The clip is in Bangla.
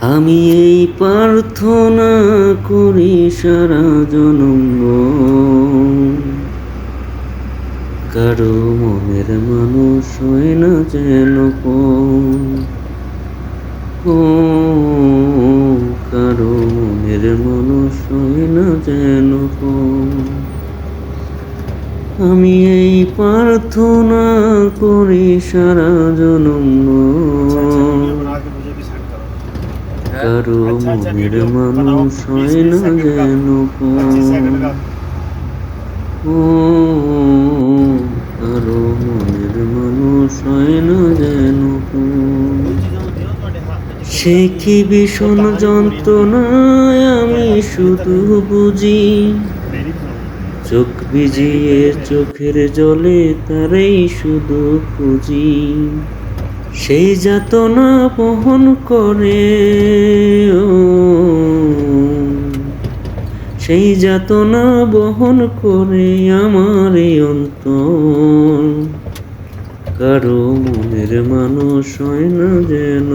আমি এই প্রার্থনা করি সারা জনম, কারো মনের মানুষ হয় না যেন ও, কারো মনের মানুষ হয় না যেন আমি এই প্রার্থনা করি সারা জনম, কারো মনের মানুষ হয় না যেন ও, কারো মনের মানুষ হয় না যেন সে কি ভীষণ যন্ত্রণায় আমি শুধু বুঝি, চোখ ভিজিয়ে চোখের জলে তারেই শুধু খুঁজি। সেই যাতনা বহন করে সেই যাতনা বহন করে আমার অন্তর, কারো মনের মানুষ হয় না যেন